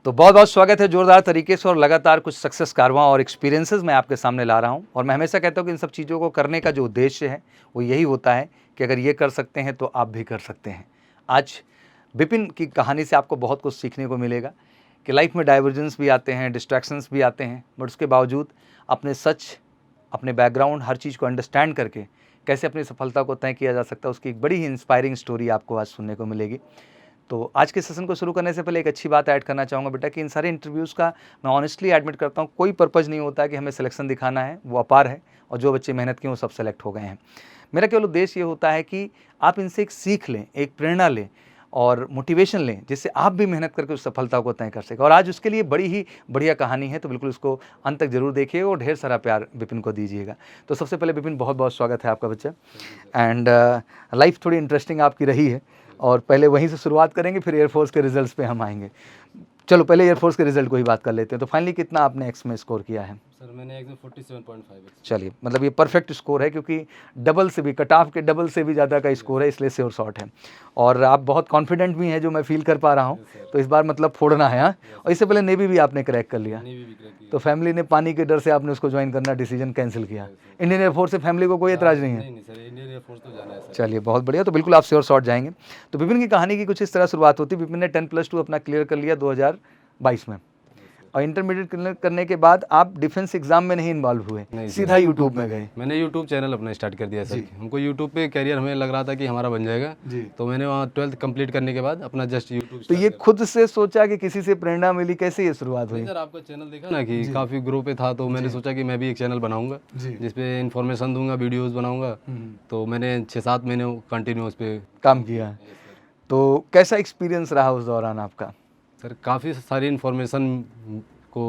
तो बहुत बहुत स्वागत है जोरदार तरीके से और लगातार कुछ सक्सेस कारवां और एक्सपीरियंसेस मैं आपके सामने ला रहा हूं। और मैं हमेशा कहता हूं कि इन सब चीज़ों को करने का जो उद्देश्य है वो यही होता है कि अगर ये कर सकते हैं तो आप भी कर सकते हैं। आज विपिन की कहानी से आपको बहुत कुछ सीखने को मिलेगा कि लाइफ में डाइवर्जेंस भी आते हैं, डिस्ट्रैक्शंस भी आते हैं, बट उसके बावजूद अपने सच, अपने बैकग्राउंड, हर चीज़ को अंडरस्टैंड करके कैसे अपनी सफलता को तय किया जा सकता है, उसकी एक बड़ी ही इंस्पायरिंग स्टोरी आपको आज सुनने को मिलेगी। तो आज के सेशन को शुरू करने से पहले एक अच्छी बात ऐड करना चाहूँगा बेटा कि इन सारे इंटरव्यूज़ का मैं ऑनेस्टली एडमिट करता हूँ, कोई पर्पज़ नहीं होता है कि हमें सिलेक्शन दिखाना है, वो अपार है और जो बच्चे मेहनत किए वो सब सेलेक्ट हो गए हैं। मेरा केवल उद्देश्य ये होता है कि आप इनसे एक सीख लें, एक प्रेरणा लें और मोटिवेशन लें, जिससे आप भी मेहनत करके उस सफलता को तय कर सकें। और आज उसके लिए बड़ी ही बढ़िया कहानी है, तो बिल्कुल उसको अंत तक जरूर देखिएगा और ढेर सारा प्यार विपिन को दीजिएगा। तो सबसे पहले विपिन, बहुत बहुत स्वागत है आपका बच्चा। एंड लाइफ थोड़ी इंटरेस्टिंग आपकी रही है और पहले वहीं से शुरुआत करेंगे, फिर एयरफोर्स के रिजल्ट्स पे हम आएंगे। चलो पहले एयरफोर्स के रिजल्ट को ही बात कर लेते हैं। तो फाइनली कितना आपने एक्स में स्कोर किया है? सर मैंने एकदम 47.5। चलिए, मतलब ये परफेक्ट स्कोर है, क्योंकि डबल से भी, कट ऑफ के डबल से भी ज़्यादा का स्कोर है, इसलिए श्योर शॉट है। और आप बहुत कॉन्फिडेंट भी हैं, जो मैं फील कर पा रहा हूँ। तो इस बार मतलब फोड़ना है। हाँ, और इससे पहले नेवी भी आपने क्रैक कर लिया, तो फैमिली ने पानी के डर से आपने उसको ज्वाइन करना डिसीजन कैंसिल किया। इंडियन एयरफोर्स से फैमिली को कोई एतराज़ नहीं है? नहीं सर, इंडियन एयरफोर्स तो जाना है सर। चलिए, बहुत बढ़िया। तो बिल्कुल आप श्योर शॉट जाएंगे। तो विपिन की कहानी की कुछ इस तरह शुरुआत होती है। विपिन ने 10+2 अपना क्लियर कर लिया 2022 में, और इंटरमीडिएट क्लियर करने के बाद आप डिफेंस एग्जाम में नहीं इन्वॉल्व हुए, सीधा यूट्यूब में गए। मैंने यूट्यूब चैनल अपना स्टार्ट कर दिया सर। हमको यूट्यूब पे करियर हमें लग रहा था कि हमारा बन जाएगा जी। तो मैंने वहाँ 12th कंप्लीट करने के बाद अपना जस्ट यूट्यूब। तो ये खुद से सोचा कि किसी से प्रेरणा मिली, कैसे ये शुरुआत हुई? सर आपका चैनल देखा ना कि काफ़ी ग्रो पे था, तो मैंने सोचा कि मैं भी एक चैनल बनाऊंगा जिसपे इन्फॉर्मेशन दूंगा, वीडियोज़ बनाऊंगा। तो मैंने 6-7 महीने कंटिन्यू उस पर काम किया। तो कैसा एक्सपीरियंस रहा उस दौरान आपका? सर काफ़ी सारी इन्फॉर्मेशन को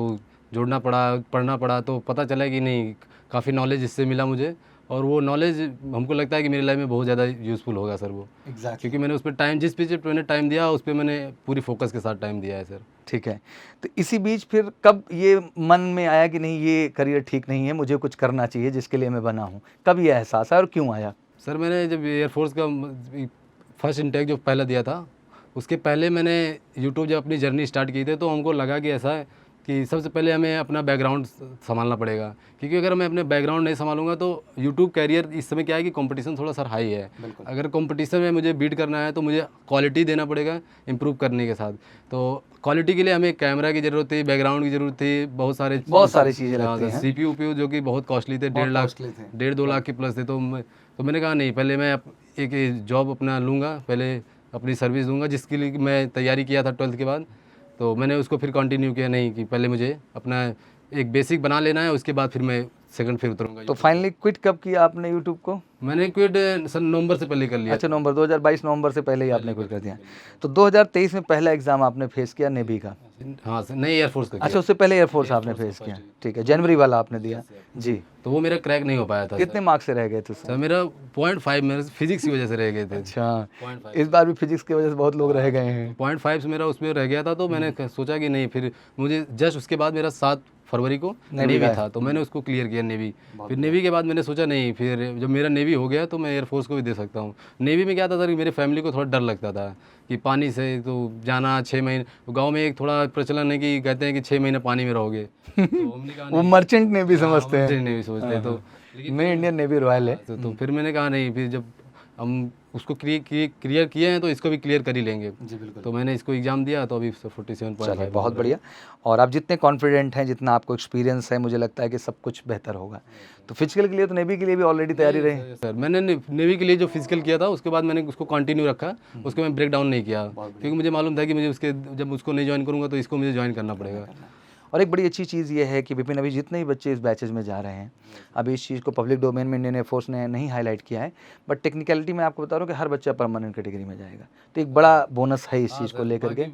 जोड़ना पड़ा, पढ़ना पड़ा, तो पता चला कि नहीं, काफ़ी नॉलेज इससे मिला मुझे। और वो नॉलेज हमको लगता है कि मेरी लाइफ में बहुत ज़्यादा यूज़फुल होगा सर वो। क्योंकि मैंने उस पर टाइम, जिस पीछे मैंने टाइम दिया उस पर मैंने पूरी फोकस के साथ टाइम दिया है सर। ठीक है। तो इसी बीच फिर कब ये मन में आया कि नहीं, ये करियर ठीक नहीं है, मुझे कुछ करना चाहिए जिसके लिए मैं बना हूँ? कब ये एहसास आया और क्यों आया? सर मैंने जब एयरफोर्स का फर्स्ट इंटेक जो पहला दिया था, उसके पहले मैंने यूट्यूब जब अपनी जर्नी स्टार्ट की थी, तो हमको लगा कि ऐसा है कि सबसे पहले हमें अपना बैकग्राउंड संभालना पड़ेगा। क्योंकि अगर मैं अपने बैकग्राउंड नहीं संभालूंगा तो यूट्यूब कैरियर इस समय क्या है कि कंपटीशन थोड़ा सा हाई है। अगर कंपटीशन में मुझे बीट करना है तो मुझे क्वालिटी देना पड़ेगा इंप्रूव करने के साथ। तो क्वालिटी के लिए हमें कैमरा की ज़रूरत थी, बैकग्राउंड की ज़रूरत थी, बहुत सारी चीज़ें लगती हैं। CPU उपयोग जो कि बहुत कॉस्टली थे, 1.5-2 लाख के प्लस थे। तो मैंने कहा नहीं, पहले मैं एक जॉब अपना लूँगा, पहले अपनी सर्विस दूंगा, जिसके लिए मैं तैयारी किया था 12th के बाद। तो मैंने उसको फिर कंटिन्यू किया, नहीं कि पहले मुझे अपना एक बेसिक बना लेना है, उसके बाद फिर मैं सेकंड फिर उतरूंगा। तो फाइनली क्विट कब किया आपने यूट्यूब को? मैंने क्विट सर नवंबर से पहले कर लिया। अच्छा, नवंबर 2022 नवंबर से पहले ही आपने क्विट कर दिया। तो 2023 में पहला एग्जाम आपने फेस किया नेवी का? हाँ सर, नहीं एयरफोर्स का। अच्छा, उससे पहले एयरफोर्स आपने फेस किया। ठीक है, जनवरी वाला आपने दिया जी। तो वो मेरा क्रैक नहीं हो पाया था। कितने मार्क्स से रह गए थे सर? मेरा 0.5 मेरे फिजिक्स की वजह से रह गए थे। अच्छा, इस बार भी फिजिक्स की वजह से बहुत लोग रह गए हैं। 0.5 मेरा उसमें रह गया था, तो मैंने सोचा कि नहीं, फिर मुझे जस्ट उसके बाद मेरा 7 फरवरी को नेवी था, तो मैंने उसको क्लियर किया नेवी। फिर नेवी के बाद मैंने सोचा नहीं, फिर जब मेरा नेवी हो गया तो मैं एयरफोर्स को भी दे सकता हूँ। नेवी में क्या था सर कि मेरे फैमिली को थोड़ा डर लगता था कि पानी से तो जाना 6 महीने, गांव में एक थोड़ा प्रचलन है कि कहते हैं कि 6 महीने पानी में रहोगे। तो हमने कहा वो मर्चेंट नेवी समझते हैं, नेवी सोचते, तो मैं इंडियन नेवी रॉयल है। तो फिर मैंने कहा नहीं, फिर जब हम उसको क्लियर किए हैं तो इसको भी क्लियर कर ही लेंगे जी। बिल्कुल। तो मैंने इसको एग्जाम दिया, तो अभी 47.5। बहुत बढ़िया। और आप जितने कॉन्फिडेंट हैं, जितना आपको एक्सपीरियंस है, मुझे लगता है कि सब कुछ बेहतर होगा। तो फिजिकल के लिए तो नेवी के लिए भी ऑलरेडी तैयारी रही? सर मैंने नेवी के लिए जो फिजिकल किया था उसके बाद मैंने उसको कंटिन्यू रखा, उसको मैं ब्रेक डाउन नहीं किया, क्योंकि मुझे मालूम था कि मुझे उसके जब उसको नहीं ज्वाइन करूँगा तो इसको मुझे ज्वाइन करना पड़ेगा। और एक बड़ी अच्छी चीज़ ये है कि विपिन, अभी जितने भी बच्चे इस बैचेज में जा रहे हैं, अभी इस चीज़ को पब्लिक डोमेन में इंडियन एयरफोर्स ने नहीं हाईलाइट किया है, बट टेक्निकलिटी में आपको बता रहा हूँ कि हर बच्चा परमानेंट कैटेगरी में जाएगा। तो एक बड़ा बोनस है इस चीज़ को लेकर के।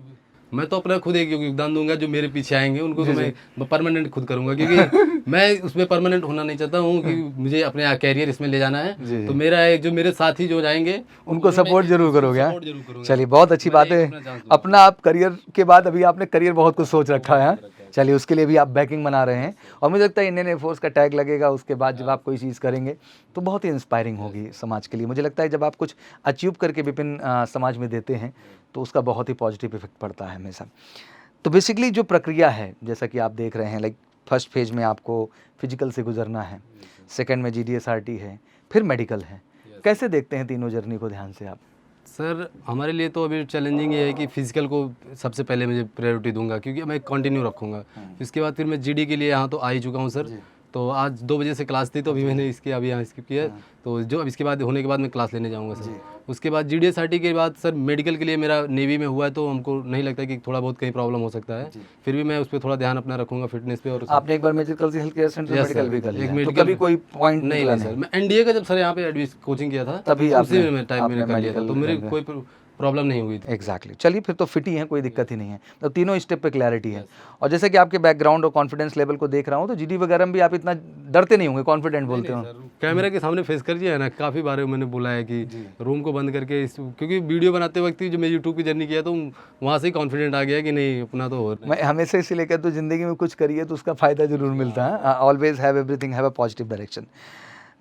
मैं तो अपना खुद एक योगदान दूंगा, जो मेरे पीछे आएंगे उनको तो मैं परमानेंट खुद करूंगा, क्योंकि मैं उसमें परमानेंट होना नहीं चाहता हूँ कि मुझे अपने कैरियर इसमें ले जाना है। तो मेरा एक जो मेरे साथी जो जाएंगे उनको सपोर्ट जरूर करोगे। चलिए, बहुत अच्छी बात है। अपना आप करियर के बाद अभी आपने करियर बहुत कुछ सोच रखा है। चलिए, उसके लिए भी आप बैकिंग बना रहे हैं, और मुझे लगता है इंडियन एयरफोर्स का टैग लगेगा उसके बाद जब आप कोई चीज़ करेंगे तो बहुत ही इंस्पायरिंग होगी समाज के लिए। मुझे लगता है जब आप कुछ अचीव करके विपिन समाज में देते हैं तो उसका बहुत ही पॉजिटिव इफेक्ट पड़ता है हमेशा। तो बेसिकली जो प्रक्रिया है, जैसा कि आप देख रहे हैं, लाइक फर्स्ट फेज में आपको फिजिकल से गुजरना है, सेकंड में GDSRT है, फिर मेडिकल है। कैसे देखते हैं तीनों जर्नी को ध्यान से आप? सर हमारे लिए तो अभी चैलेंजिंग ये है कि फिजिकल को सबसे पहले मुझे प्रायोरिटी दूंगा, क्योंकि मैं कंटिन्यू रखूंगा। इसके बाद फिर मैं GD के लिए यहाँ तो आ ही चुका हूँ सर। तो आज 2 बजे से क्लास थी, तो अभी मैंने इसके अभी यहाँ स्किप किया। तो जो अब इसके बाद होने के बाद मैं क्लास लेने जाऊँगा सर। उसके बाद GDSRT के बाद सर मेडिकल के लिए मेरा नेवी में हुआ है, तो हमको नहीं लगता कि थोड़ा बहुत कहीं प्रॉब्लम हो सकता है। फिर भी मैं उस पर थोड़ा ध्यान अपना रखूंगा, फिटनेस पे। और आपने एक बार मेडिकल से हेल्थ केयर सेंटर मेडिकल भी कर लिया, तो मेडिकल कभी कोई पॉइंट नहीं नहीं सर, मैं NDA का जब सर यहाँ पे एडमिशन कोचिंग किया था तभी उसी आपने- में टाइम आपने मैंने कर लिया था, medical तो मेरे कर कोई प्रॉब्लम नहीं हुई थी। एग्जैक्टली चलिए, फिर तो फिट ही है, कोई दिक्कत ही नहीं है। तो तीनों स्टेप पे क्लैरिटी है। और जैसे कि आपके बैकग्राउंड और कॉन्फिडेंस लेवल को देख रहा हूँ, तो GD वगैरह में भी आप इतना डरते नहीं होंगे, कॉन्फिडेंट बोलते हो। कैमरा के सामने फेस कर दिया है ना, काफ़ी बार मैंने बोला है कि रूम को बंद करके क्योंकि वीडियो बनाते वक्त ही जो मैं यूट्यूब की जर्नी किया, तो वहाँ से ही कॉन्फिडेंट आ गया कि नहीं अपना तो हो। मैं हमेशा इसीलिए कहता हूँ, जिंदगी में कुछ करिए तो उसका फ़ायदा जरूर मिलता है। Always have everything have a positive direction.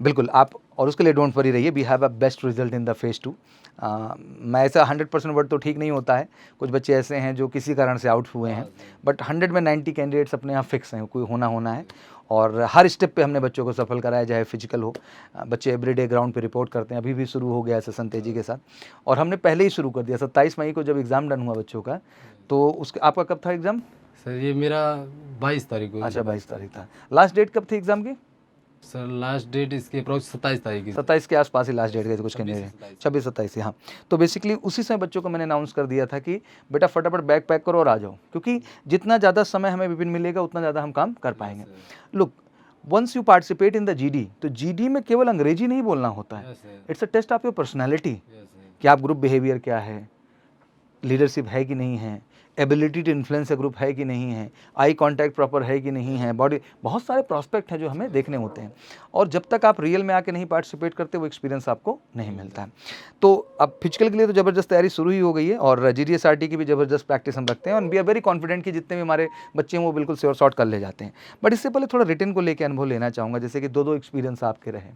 बिल्कुल आप, और उसके लिए डोंट वरी रहिए, we have a best result in the phase 2। मैं ऐसा 100% वर्ड तो ठीक नहीं होता है, कुछ बच्चे ऐसे हैं जो किसी कारण से आउट हुए हैं, बट 100 में 90 कैंडिडेट्स अपने यहाँ फिक्स हैं, कोई होना है। और हर स्टेप पे हमने बच्चों को सफल कराया, चाहे फिजिकल हो। बच्चे एवरीडे ग्राउंड पे रिपोर्ट करते हैं, अभी भी शुरू हो गया है सेशन तेजी के साथ, और हमने पहले ही शुरू कर दिया। 27 मई को जब एग्ज़ाम डन हुआ बच्चों का, तो उसके आपका कब था एग्ज़ाम? सर ये मेरा 22 तारीख को। अच्छा 22 तारीख था। लास्ट डेट कब थी एग्ज़ाम की? सर लास्ट डेट इसकी अप्रोक्स 27 तारीख की। 27 के आसपास ही लास्ट डेट गए थे कुछ कैंडिडेट, 26-27 हाँ। तो बेसिकली उसी समय बच्चों को मैंने अनाउंस कर दिया था कि बेटा फटाफट बैग पैक करो और आ जाओ, क्योंकि जितना ज़्यादा समय हमें विपिन मिलेगा उतना ज़्यादा हम काम कर पाएंगे। Look, once you participate in the GD, तो GD में केवल अंग्रेजी नहीं बोलना होता है, it's a test of your personality, कि आप ग्रुप बिहेवियर क्या है, लीडरशिप है कि नहीं है, ability to influence a group है कि नहीं है, आई कांटेक्ट प्रॉपर है कि नहीं है, बॉडी, बहुत सारे प्रॉस्पेक्ट हैं जो हमें देखने होते हैं। और जब तक आप रियल में आके नहीं पार्टिसिपेट करते, वो एक्सपीरियंस आपको नहीं मिलता है। तो अब फिजिकल के लिए तो ज़बरदस्त तैयारी शुरू ही हो गई है, और GDSRT की भी ज़बरदस्त प्रैक्टिस हम रखते हैं, और वी आर वेरी कॉन्फिडेंट कि जितने भी हमारे बच्चे हैं वो बिल्कुल श्योर शॉर्ट कर ले जाते हैं। बट इससे पहले थोड़ा रिटर्न को लेकर अनुभव लेना चाहूँगा, जैसे कि 2-2 एक्सपीरियंस आपके रहे,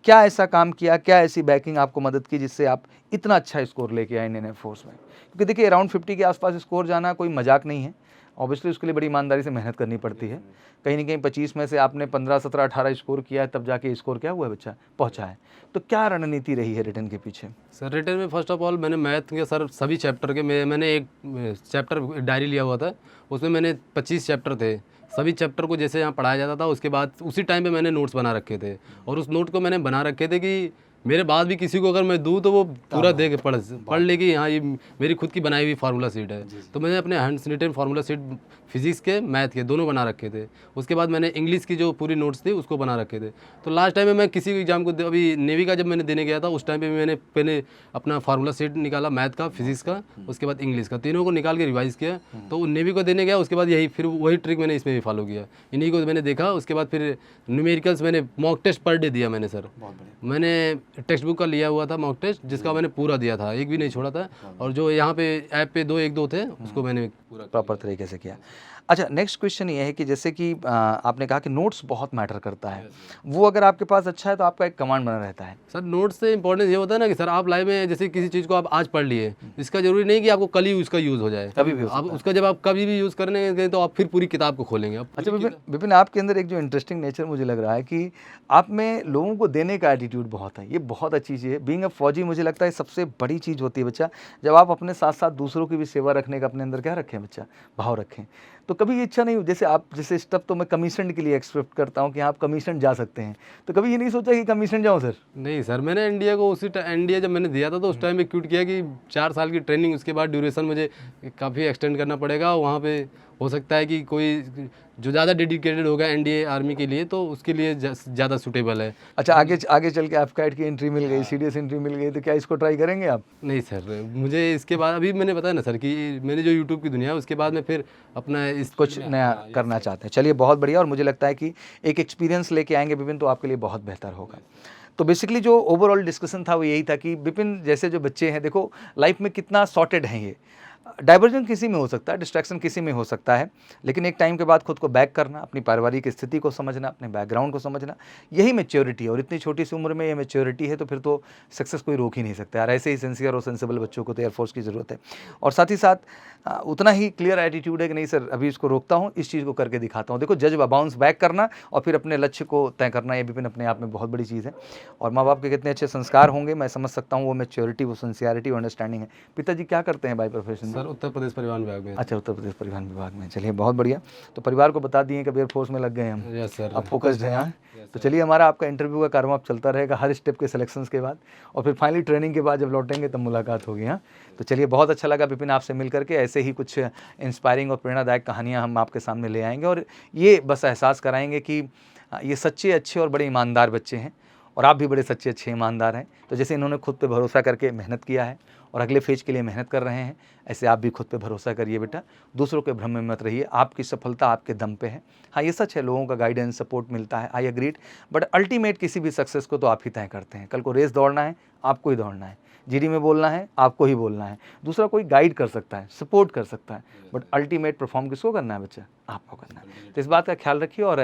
क्या ऐसा काम किया, क्या ऐसी बैकिंग आपको मदद की जिससे आप इतना अच्छा स्कोर लेके आए इंडियन एयरफोर्स में? क्योंकि देखिए अराउंड 50 के आसपास स्कोर जाना कोई मजाक नहीं है, ऑब्वियसली उसके लिए बड़ी ईमानदारी से मेहनत करनी पड़ती है। कहीं ना कहीं 25 में से आपने 15, 17, 18 स्कोर किया है, तब जाके स्कोर क्या हुआ है, बच्चा पहुंचा है। तो क्या रणनीति रही है रिटर्न के पीछे? सर रिटर्न में फर्स्ट ऑफ ऑल मैंने मैथ के सर सभी चैप्टर के मैंने एक चैप्टर डायरी लिया हुआ था, उसमें मैंने 25 चैप्टर थे, सभी चैप्टर को जैसे यहाँ पढ़ाया जाता था उसके बाद उसी टाइम पे मैंने नोट्स बना रखे थे, और उस नोट को मैंने बना रखे थे कि मेरे बाद भी किसी को अगर मैं दूँ तो वो पूरा दे के पढ़ ले कि हाँ ये मेरी खुद की बनाई हुई फार्मूला शीट है। तो मैंने अपने hands written formula sheet physics के मैथ के दोनों बना रखे थे। उसके बाद मैंने इंग्लिश की जो पूरी नोट्स थी उसको बना रखे थे। तो लास्ट टाइम में मैं किसी एग्जाम को अभी नेवी का जब मैंने देने गया था उस टाइम पे मैंने पहले अपना फार्मूला शीट निकाला, मैथ का, फिजिक्स का, उसके बाद इंग्लिश का, तीनों को निकाल के रिवाइज़ किया। तो नेवी को देने गया, उसके बाद यही फिर वही ट्रिक मैंने इसमें भी फॉलो किया, इन्हीं को मैंने देखा। उसके बाद फिर न्यूमेरिकल्स मैंने मॉक टेस्ट पर डे दिया मैंने सर, मैंने टेक्स्ट बुक का लिया हुआ था मॉक टेस्ट, जिसका मैंने पूरा दिया था, एक भी नहीं छोड़ा था। और जो यहाँ पे ऐप पे 2 थे उसको मैंने पूरा प्रॉपर तरीके से किया। अच्छा, नेक्स्ट क्वेश्चन ये है कि जैसे कि आपने कहा कि नोट्स बहुत मैटर करता है, वो अगर आपके पास अच्छा है तो आपका एक कमांड बना रहता है। सर नोट्स से इंपॉर्टेंस ये होता है ना कि सर आप लाइव में जैसे किसी चीज़ को आप आज पढ़ लिए, इसका जरूरी नहीं कि आपको कल ही उसका यूज़ हो जाए, कभी भी हो आप उसका जब आप कभी भी यूज़ करने गए तो आप फिर पूरी किताब को खोलेंगे। अच्छा विपिन, आपके अंदर एक जो इंटरेस्टिंग नेचर मुझे लग रहा है कि आप में लोगों को देने का एटीट्यूड बहुत है, ये बहुत अच्छी चीज़ है। बीइंग अ फौजी मुझे लगता है सबसे बड़ी चीज़ होती है बच्चा, जब आप अपने साथ साथ दूसरों की भी सेवा रखने का अपने अंदर क्या रखें बच्चा, भाव रखें। तो कभी ये इच्छा नहीं हुई, जैसे आप जैसे स्टफ तो मैं कमीशन के लिए एक्सपेक्ट करता हूँ कि आप कमीशन जा सकते हैं, तो कभी ये नहीं सोचा कि कमीशन जाऊँ सर? नहीं सर, मैंने इंडिया को इंडिया जब मैंने दिया था तो उस टाइम पे क्यूट किया कि 4 साल की ट्रेनिंग, उसके बाद ड्यूरेशन मुझे काफ़ी एक्सटेंड करना पड़ेगा। वहाँ पे हो सकता है कि कोई जो ज़्यादा डेडिकेटेड होगा एनडीए आर्मी के लिए तो उसके लिए ज़्यादा सूटेबल है। अच्छा, आगे चल के एफकैट की एंट्री मिल गई, सीडीएस एंट्री मिल गई, तो क्या इसको ट्राई करेंगे आप? नहीं सर, मुझे इसके बाद अभी मैंने बताया ना सर कि मैंने जो यूट्यूब की दुनिया है उसके बाद में फिर अपना इस कुछ नया करना चाहते हैं। चलिए बहुत बढ़िया, और मुझे लगता है कि एक एक्सपीरियंस लेके आएंगे विपिन तो आपके लिए बहुत बेहतर होगा। तो बेसिकली जो ओवरऑल डिस्कशन था वो यही था कि विपिन जैसे जो बच्चे हैं, देखो लाइफ में कितना सॉर्टेड हैं ये, डाइवर्जन किसी में हो सकता है, डिस्ट्रैक्शन किसी में हो सकता है, लेकिन एक टाइम के बाद खुद को बैक करना, अपनी पारिवारिक स्थिति को समझना, अपने बैकग्राउंड को समझना, यही मैच्योरिटी है। और इतनी छोटी सी उम्र में ये मैच्योरिटी है तो फिर तो सक्सेस कोई रोक ही नहीं सकता यार। ऐसे ही सिंसियर और सेंसिबल बच्चों को तो एयरफोर्स की ज़रूरत है। और साथ ही साथ उतना ही क्लियर एटीट्यूड है कि नहीं सर अभी इसको रोकता हूँ, इस चीज़ को करके दिखाता हूँ। देखो जज बाउंस बैक करना और फिर अपने लक्ष्य को तय करना, ये विपिन अपने आप में बहुत बड़ी चीज़ है। और माँ बाप के कितने अच्छे संस्कार होंगे मैं समझ सकता हूँ, वो मैच्योरिटी, वो सिंसियरिटी, वो अंडरस्टैंडिंग है। पिताजी क्या करते हैं by profession? Sir Uttar Pradesh परिवहन विभाग में। अच्छा, उत्तर प्रदेश परिवहन विभाग में। चलिए बहुत बढ़िया। तो परिवार को बता दिए कि अब एयरफोर्स में लग गए हम, यस सर। अब फोकस्ड हैं। हाँ, तो चलिए हमारा आपका इंटरव्यू का कारवा अब चलता रहेगा हर स्टेप के सिलेक्शंस के बाद, और फिर फाइनली ट्रेनिंग के बाद जब लौटेंगे तब मुलाकात होगी। हाँ, तो चलिए बहुत अच्छा लगा विपिन आपसे मिल करके। ऐसे ही कुछ इंस्पायरिंग और प्रेरणादायक कहानियाँ हम आपके सामने ले आएंगे और ये बस एहसास कराएंगे कि ये सच्चे, अच्छे और बड़े ईमानदार बच्चे हैं और आप भी बड़े सच्चे, अच्छे, ईमानदार हैं। तो जैसे इन्होंने खुद पे भरोसा करके मेहनत किया है और अगले फेज के लिए मेहनत कर रहे हैं, ऐसे आप भी खुद पे भरोसा करिए बेटा। दूसरों के भ्रम में मत रहिए, आपकी सफलता आपके दम पे है। हाँ, ये सच है, लोगों का गाइडेंस, सपोर्ट मिलता है, आई एग्रीड, बट अल्टीमेट किसी भी सक्सेस को तो आप ही तय करते हैं। कल को रेस दौड़ना है, आपको ही दौड़ना है। जीडी में बोलना है, आपको ही बोलना है। दूसरा कोई गाइड कर सकता है, सपोर्ट कर सकता है, बट अल्टीमेट परफॉर्म किसको करना है बच्चा? आपको करना है। तो इस बात का ख्याल रखिए और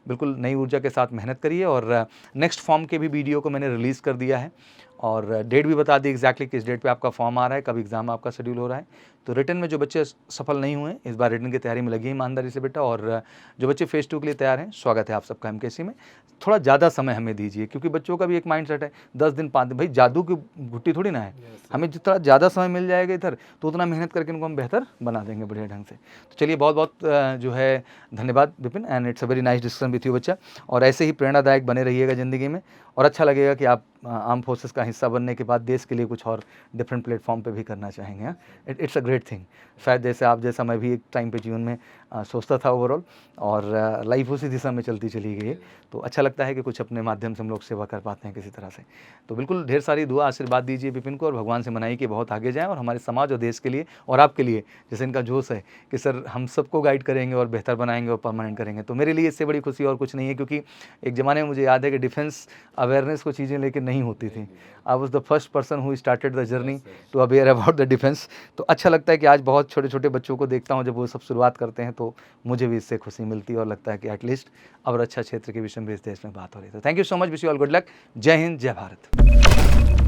बिल्कुल नई ऊर्जा के साथ मेहनत करिए। और नेक्स्ट फॉर्म के भी वीडियो को मैंने रिलीज़ कर दिया है और डेट भी बता दी एग्जैक्टली किस डेट पे आपका फॉर्म आ रहा है, कब एग्ज़ाम आपका शेड्यूल हो रहा है। तो रिटन में जो बच्चे सफल नहीं हुए, इस बार रिटन की तैयारी में लगी ईमानदारी से बेटा। और जो बच्चे फेज़ 2 के लिए तैयार हैं, स्वागत है आप सबका एमकेसी में। थोड़ा ज़्यादा समय हमें दीजिए, क्योंकि बच्चों का भी एक माइंड सेट है 10 दिन 5 दिन, भाई जादू की गुट्टी थोड़ी ना है। हमें जितना ज़्यादा समय मिल जाएगा इधर तो उतना मेहनत करके इनको हम बेहतर बना देंगे बढ़िया ढंग से। तो चलिए बहुत बहुत जो है धन्यवाद Vipin, and it's a very nice discussion with you बच्चा। और ऐसे ही प्रेरणादायक बने रहिएगा ज़िंदगी में और अच्छा लगेगा कि आप आर्म फोर्सेस का हिस्सा बनने के बाद देश के लिए कुछ और डिफरेंट प्लेटफॉर्म पे भी करना चाहेंगे। It's a great thing. शायद जैसे आप जैसा मैं भी एक टाइम पे जीवन में सोचता था ओवरऑल, और लाइफ उसी दिशा में चलती चली गई है। तो अच्छा लगता है कि कुछ अपने माध्यम से हम लोग सेवा कर पाते हैं किसी तरह से। तो बिल्कुल ढेर सारी दुआ आशीर्वाद दीजिए विपिन को और भगवान से मनाइए कि बहुत आगे जाएँ और हमारे समाज और देश के लिए और आपके लिए, जैसे इनका जोश है कि सर हम सबको गाइड करेंगे और बेहतर बनाएंगे और परमानेंट करेंगे। तो मेरे लिए इससे बड़ी खुशी और कुछ नहीं है, क्योंकि एक ज़माने में मुझे याद है कि डिफेंस अवेयरनेस को चीज़ें लेकर नहीं होती थी। I was the first person who started the journey to aware about the defence. तो अच्छा लगता है कि आज बहुत छोटे छोटे बच्चों को देखता हूँ जब वो सब शुरुआत करते हैं, तो मुझे भी इससे खुशी मिलती है और लगता है कि एटलीस्ट अब रक्षा क्षेत्र के विषय में इस देश में बात हो रही है। तो thank you so much, wish you all good luck. जय हिंद, जय भारत।